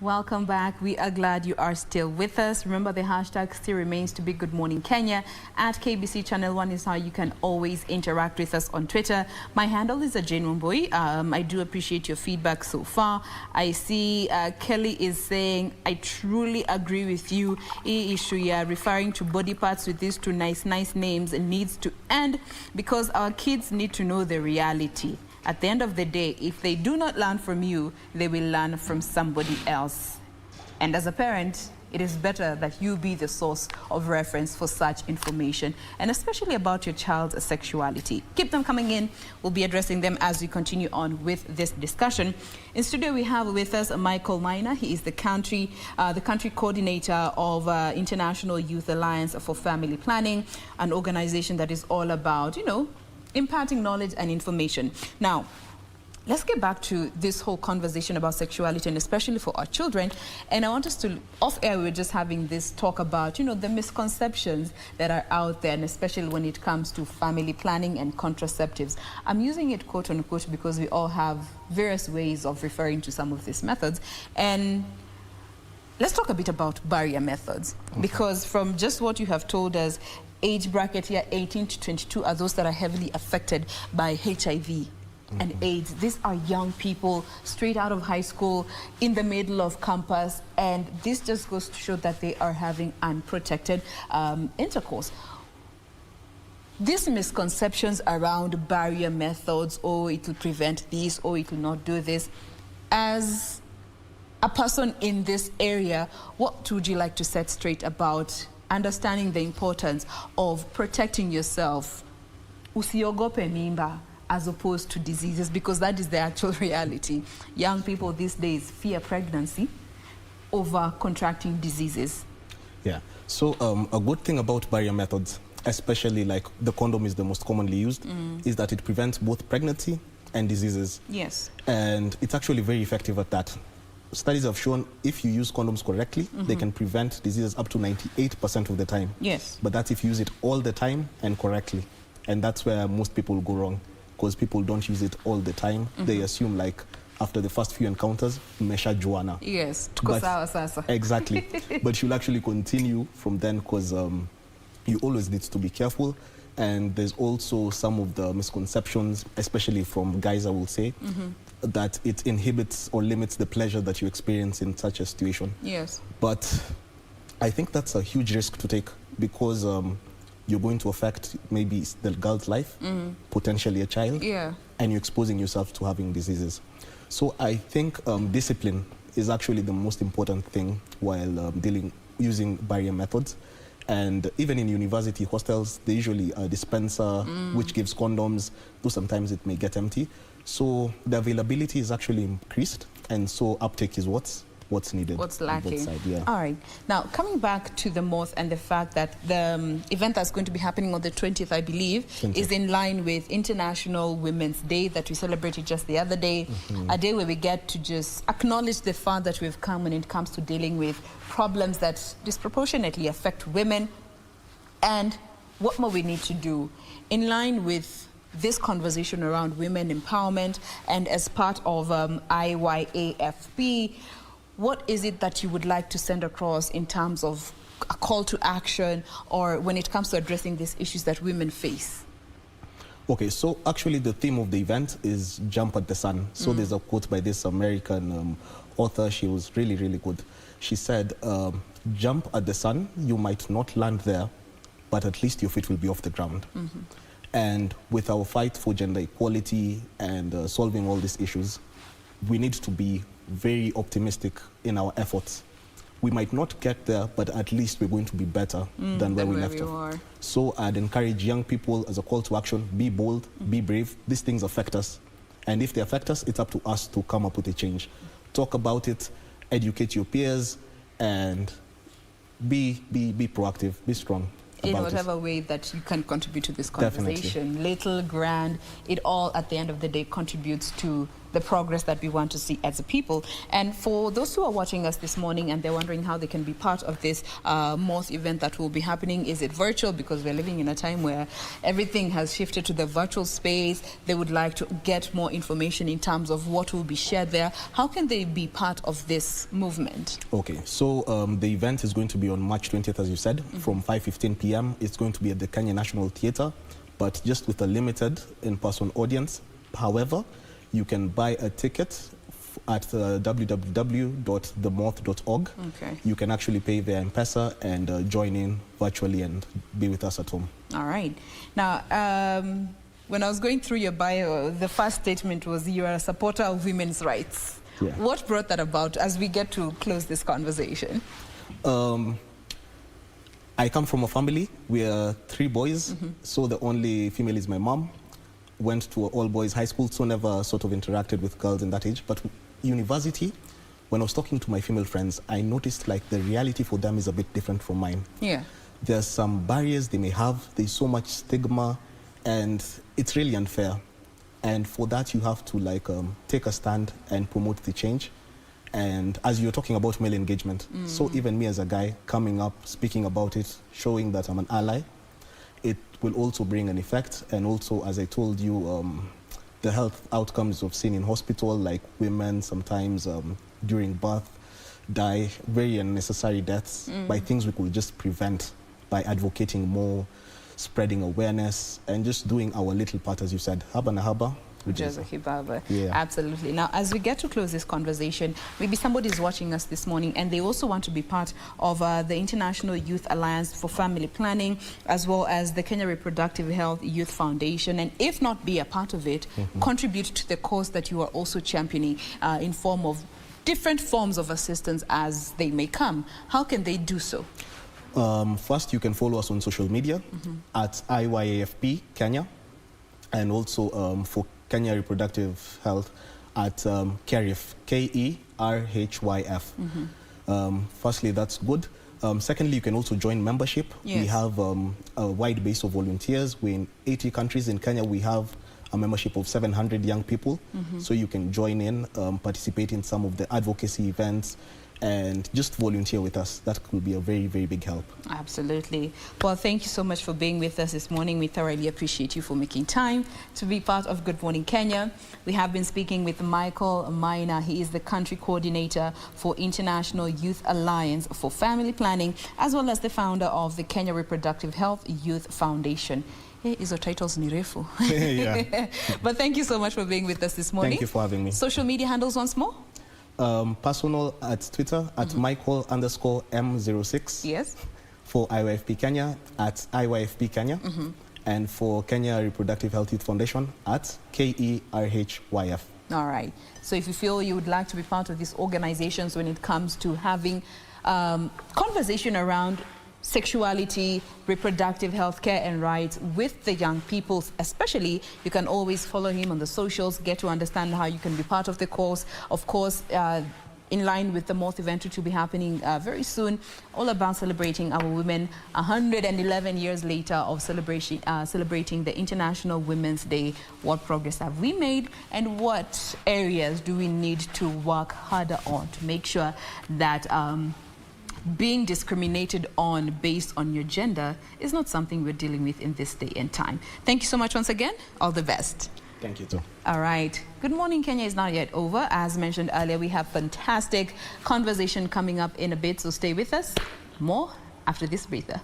Welcome back. We are glad you are still with us. Remember, the hashtag still remains to be Good Morning Kenya. At KBC Channel 1 is how you can always interact with us on Twitter. My handle is Jain Wambui. I do appreciate your feedback so far. I see Kelly is saying, I truly agree with you. Issue, yeah, referring to body parts with these two nice names needs to end because our kids need to know the reality. At the end of the day, if they do not learn from you, they will learn from somebody else. And as a parent, it is better that you be the source of reference for such information, and especially about your child's sexuality. Keep them coming in. We'll be addressing them as we continue on with this discussion. In studio, we have with us Maina. He is the country coordinator of International Youth Alliance for Family Planning, an organization that is all about, imparting knowledge and information. Now, let's get back to this whole conversation about sexuality, and especially for our children. And I want us to, off air, we're just having this talk about, the misconceptions that are out there, and especially when it comes to family planning and contraceptives. I'm using it quote unquote because we all have various ways of referring to some of these methods. And let's talk a bit about barrier methods, because from just what you have told us, age bracket here, 18 to 22, are those that are heavily affected by HIV and AIDS. These are young people straight out of high school, in the middle of campus, and this just goes to show that they are having unprotected intercourse. These misconceptions around barrier methods, it will prevent this, it will not do this. As a person in this area, what would you like to set straight about understanding the importance of protecting yourself, usiogope mimba, as opposed to diseases, because that is the actual reality. Young people these days fear pregnancy over contracting diseases. Yeah, so a good thing about barrier methods, especially like the condom is the most commonly used, is that it prevents both pregnancy and diseases. Yes. And it's actually very effective at that. Studies have shown if you use condoms correctly, they can prevent diseases up to 98% of the time. Yes. But that's if you use it all the time and correctly. And that's where most people go wrong, because people don't use it all the time. They assume, like, after the first few encounters, mesha juana. Yes. Exactly. But you'll actually continue from then, because you always need to be careful. And there's also some of the misconceptions, especially from guys, I will say, that it inhibits or limits the pleasure that you experience in such a situation. Yes. But I think that's a huge risk to take, because you're going to affect maybe the girl's life, potentially a child, and you're exposing yourself to having diseases. So I think discipline is actually the most important thing while using barrier methods. And even in university hostels, they usually a dispenser which gives condoms, though sometimes it may get empty. So the availability is actually increased, and so uptake is what's needed. What's lacking. Side, yeah. All right. Now, coming back to the Moth and the fact that the event that's going to be happening on the 20th, I believe, is in line with International Women's Day that we celebrated just the other day, a day where we get to just acknowledge the fact that we've come when it comes to dealing with problems that disproportionately affect women, and what more we need to do in line with this conversation around women empowerment. And as part of IYAFP, what is it that you would like to send across in terms of a call to action, or when it comes to addressing these issues that women face? Okay, so actually the theme of the event is Jump at the Sun. So there's a quote by this American author. She was really, really good. She said, jump at the sun, you might not land there, but at least your feet will be off the ground. And with our fight for gender equality and solving all these issues, we need to be very optimistic in our efforts. We might not get there, but at least we're going to be better than where we left off. So I'd encourage young people as a call to action, be bold, be brave. These things affect us. And if they affect us, it's up to us to come up with a change. Talk about it, educate your peers, and be proactive, be strong. In whatever way that you can contribute to this conversation. Definitely. Little, grand, it all at the end of the day contributes to the progress that we want to see as a people. And for those who are watching us this morning and they're wondering how they can be part of this Moth event that will be happening, is it virtual? Because we're living in a time where everything has shifted to the virtual space. They would like to get more information in terms of what will be shared there. How can they be part of this movement? Okay, so the event is going to be on March 20th, as you said, from 5:15 p.m. It's going to be at the Kenya National Theatre, but just with a limited in-person audience. However, you can buy a ticket at www.themoth.org. Okay. You can actually pay via M-Pesa and join in virtually and be with us at home. All right. Now, when I was going through your bio, the first statement was you are a supporter of women's rights. Yeah. What brought that about as we get to close this conversation? I come from a family. We are 3 boys, so the only female is my mom. Went to an all-boys high school, so never sort of interacted with girls in that age. But university, when I was talking to my female friends, I noticed like the reality for them is a bit different from mine. Yeah. There's some barriers they may have. There's so much stigma, and it's really unfair. And for that, you have to like take a stand and promote the change. And as you're talking about male engagement, so even me as a guy coming up, speaking about it, showing that I'm an ally, it will also bring an effect. And also, as I told you, the health outcomes of seen in hospital, like women sometimes during birth die very unnecessary deaths by things we could just prevent by advocating more, spreading awareness, and just doing our little part, as you said, haba na haba. Yeah. Absolutely. Now, as we get to close this conversation, maybe somebody is watching us this morning and they also want to be part of the International Youth Alliance for Family Planning, as well as the Kenya Reproductive Health Youth Foundation, and if not be a part of it, contribute to the cause that you are also championing in form of different forms of assistance as they may come. How can they do so? First, you can follow us on social media at IYAFP Kenya, and also for Kenya Reproductive Health at KERHYF, KERHYF. Firstly, that's good. Secondly, you can also join membership. Yes. We have a wide base of volunteers. We're in 80 countries. In Kenya, we have a membership of 700 young people. So you can join in, participate in some of the advocacy events, and just volunteer with us. That could be a very, very big help. Absolutely. Well, thank you so much for being with us this morning. We thoroughly appreciate you for making time to be part of Good Morning Kenya. We have been speaking with Michael Maina. He is the country coordinator for International Youth Alliance for Family Planning, as well as the founder of the Kenya Reproductive Health Youth Foundation. Hey, hizo titles ni refu. Yeah. But thank you so much for being with us this morning. Thank you for having me. Social media handles once more? Personal at Twitter at Michael_M06. Yes. For IYFP Kenya at IYFP Kenya. And for Kenya Reproductive Health Youth Foundation at KERHYF. All right. So if you feel you would like to be part of these organizations when it comes to having conversation around sexuality, reproductive health care and rights with the young people especially, you can always follow him on the socials, get to understand how you can be part of the cause. Of course, in line with the Moth event, which will be happening very soon, all about celebrating our women 111 years later of celebrating the International Women's Day. What progress have we made, and what areas do we need to work harder on to make sure that being discriminated on based on your gender is not something we're dealing with in this day and time. Thank you so much once again. All the best. Thank you too. All right. Good Morning Kenya is not yet over. As mentioned earlier, we have fantastic conversation coming up in a bit, so stay with us. More after this breather.